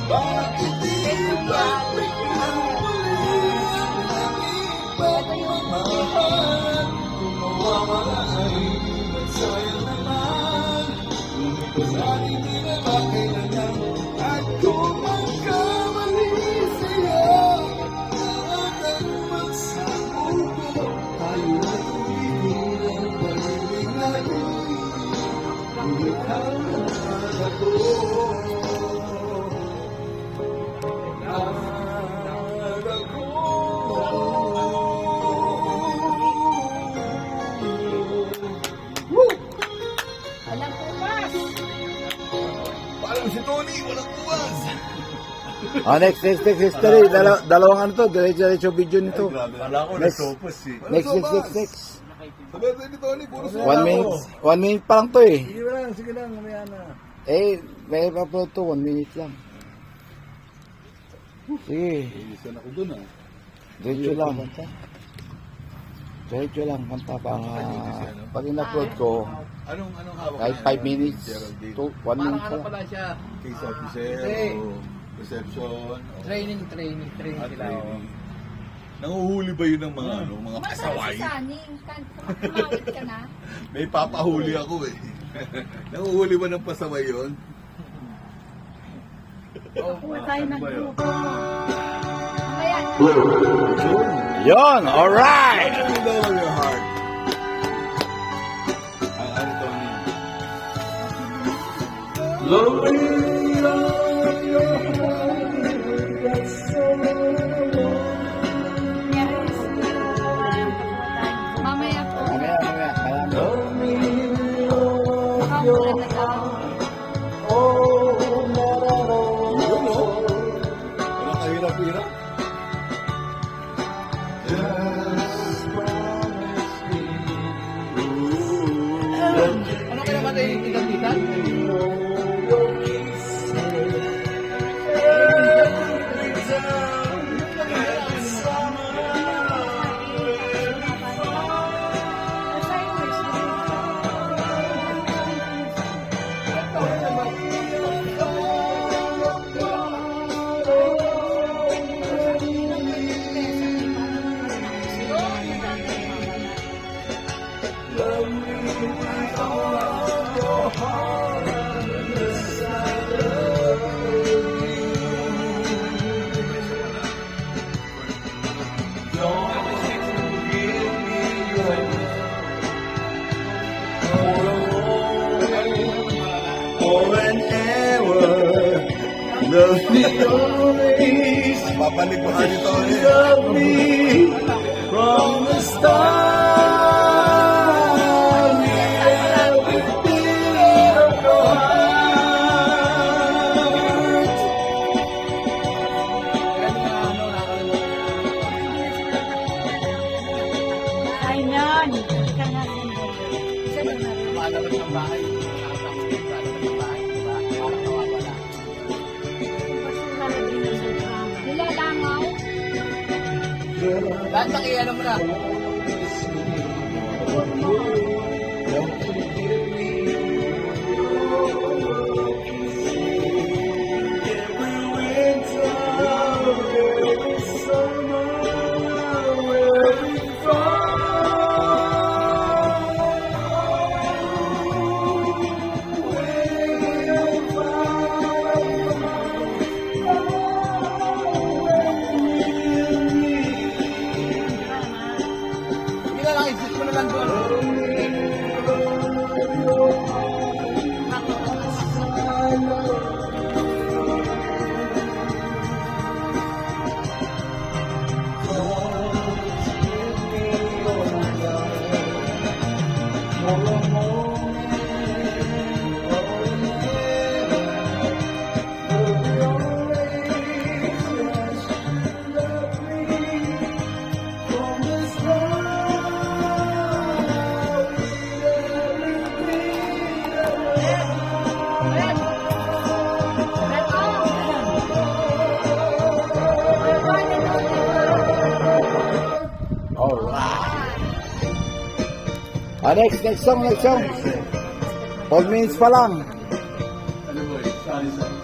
Bakit di babalik ang muli ang aking pagmamahal? Kung mawawala ay magsayang naman. Ngunit sa aking di na makailangan. At kung magkamali sa'yo, at magsabuko, tayo ay tumigil ang pag-ibig natin. Ngunit ang ako Walang pumas. parang si Tony, walang puwas. Next history. Dalawang ano to, diretso video nito. Kala ko Next. nasopos eh. Next. Sabi ni Tony, puro 1 minute pa lang to eh. Sige lang, mamaya na. May upload to, 1 minute lang. Sige, Isa na ko dun ah. diretso lang. Diretso lang, kanta pa. Pag in-upload ko, Anong hawak kahit niya? 5 minutes Geraldine. to 1 Parang minute ano pa. pala siya, Case officer Hey. o reception. o- training Ah, sila. oh. training. Nanguhuli ba yun ng mga mga Masarap pasaway? si Saning. Kumawit ka na. May papahuli ako eh. Nanguhuli ba ng pasaway yun? Kuha tayo ng grupo. Mamaya na. Yon, alright! With all of your heart. Ang ano Tony? Mamaya po. Mamaya. Makamulan na daw. Yun o. Walang kahirap-hirap. Ano kaya ba tayo tigan-tigan? Love me always. Babalik mo kami Tony. Love me from the start. Everything of your heart. Ay, yan. Ika nga sandali. Isa na na. Lumalabas ng bahay, nakatapos yung lalabas ng bahay, diba? Parang nawawala. Nilalangaw. Lahat ng iyan mo na. Hindi na lang, isip mo na lang doon. Next song. 4 minutes pa lang. Ano ba Spanish side.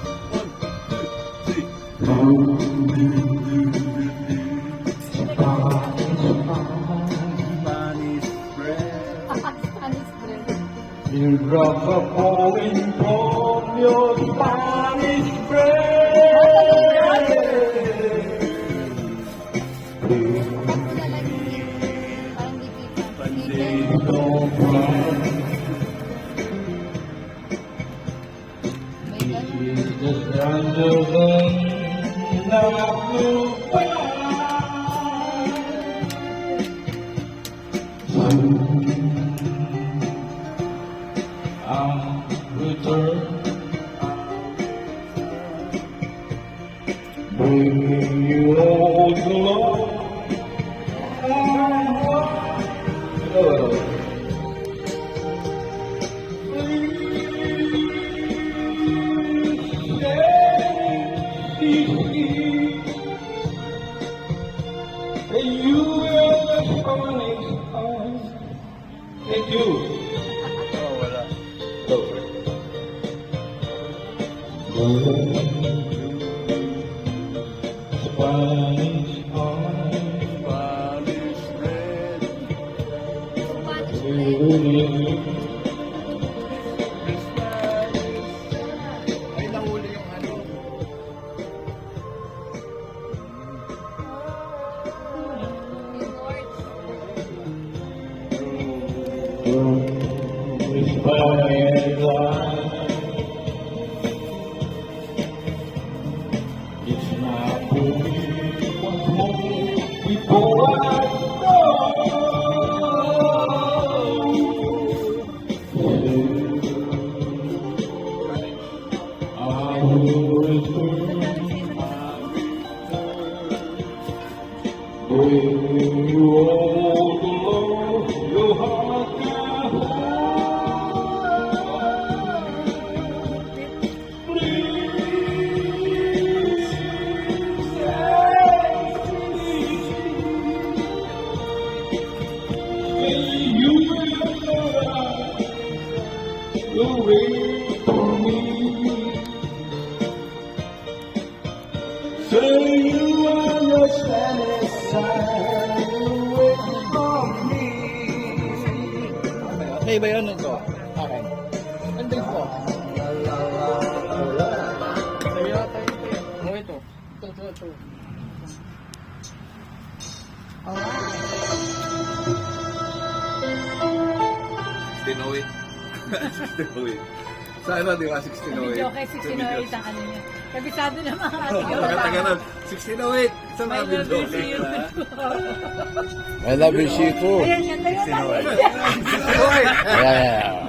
1, 2, 3. Spanish bread. Spanish bread. You drop a falling from your Spanish bread. Parang di kita. May ganun. Bring you all the love. You will thank you. Oh, wala. Spanish bread. Spanish bread. Ay, nahuli yung ano. It's not once more before I go. I will return. Bring you all the love your heart can hold. Please say you will wait for me. Say you understand it, wait for me. Okay ba yun ito? Okay. Nandun po. Sabi yata ito. Oh, ito. Ito. Tinoy. Tinoy. Sa ano, di ba? 1608. Medyo kay 1608 ang ano niya. Kabisado na mga ate. Taga nun. 1608. Isang May namin love doon. you, see you. I love you, Shito. Ayan, ganda yun. Yeah.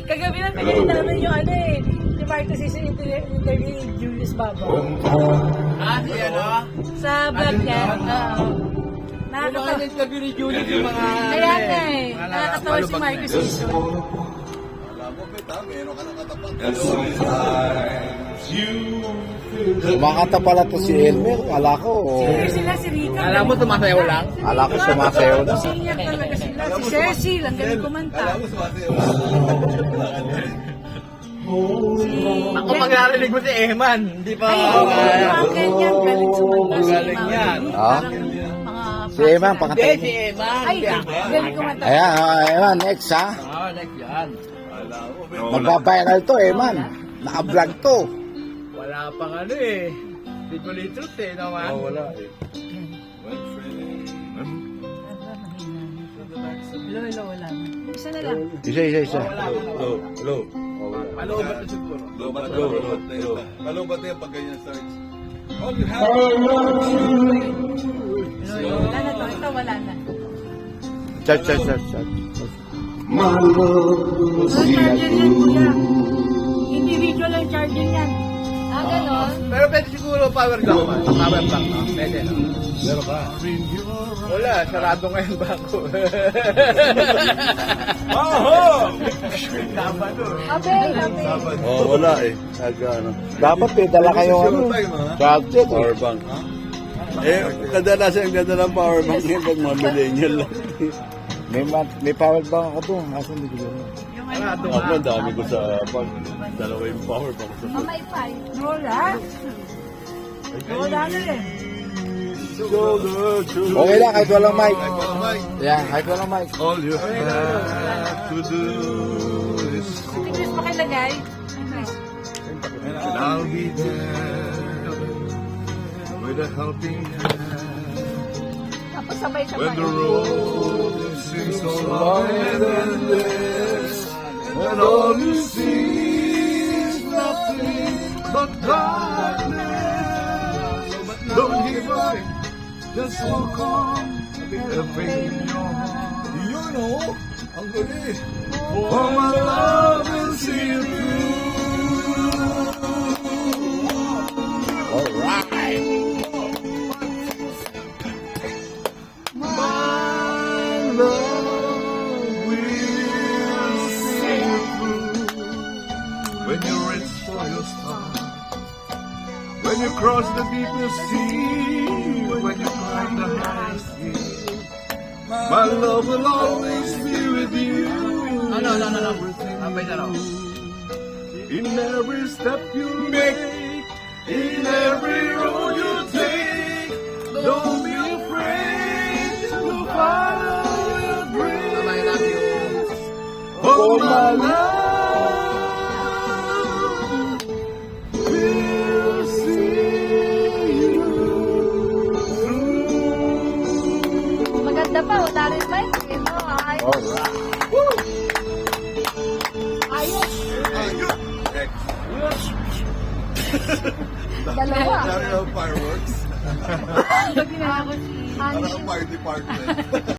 Kagabi lang pinili namin yung ano eh. Si Marcos is interview ni Julius Baba. Si ano? Sa vlog niya. Nakakatawa. Interview ni Julie yung mga... Kaya nga eh. Nakakatawa si Marcos Season. Alam mo, Beta, meron ka ng katapat. Kumakanta pala to si Elmer. Kala ko. Sino sila? Si Rika. Alam mo, tumasayaw lang? Kala ko sumasayaw na. Senior talaga sila. Si Cecil, ang galing kumanta. Alam mo, sumasayaw. Ako pag narinig mo si Eman, hindi pa... Ay, mga ganyan, galing sumanta. Galing yan. Ah? Si Eman, pangantay Hindi, mo. si Eman. Ay, galing kumanta. Ayan, Eman, next ha. Next yan. Alam mo, Beta. Magbabiral to, Eman. Naka-vlog to. Wala pang ano eh. Hindi ko litrot eh naman. Wala eh. Well, friend. Lolo, wala na. Isa na lang. Isa. Low. Paloobat na siguro. Malubat na yan pag ganyan starts. All you have Wala na to. Ito, wala na. Chat. Charger yan, kuya. Individual ang charging yan. Ganon. Pero pwede siguro power bank man. Power bank no? Pwede no? Meron ka. Wala, sarado ngayon bangko. Abe. Oh, wala eh. Ano. Dapat eh, dala kayong ano. Charger. power bank, ha? Eh, kadalasan ang ganda ng power bank yan pag mga millennial lang. May power bank ako doon. Asan dito? Yung ano. Ako, ang dami ko sa pag dalawa yung power bank sa Mamay pa. Wala. Wala na eh. Okay lang, kahit walang mic. Mike, Yeah, kahit walang mic. all you have to do is English pakilagay. and I'll be there with a helping hand. Tapos sabay siya When pa. the road seems so long and endless, and all you see is nothing but darkness. Don't give up, just walk on, a faith in your heart. You know, ang galing. For my love will see you through. Alright. My love will see you through. When you reach for your star, when you cross the deepest sea, when you climb the highest hill, my love will always be with you. No. Abay na raw. In every step you make, in every road you take, don't be afraid to follow your dreams. I love you. For my love will see you through. Maganda pa. Wala rin ba? Ito, ayos. Alright. Ayos. Next. Dalawa. National fireworks. Ano? Parang fire department.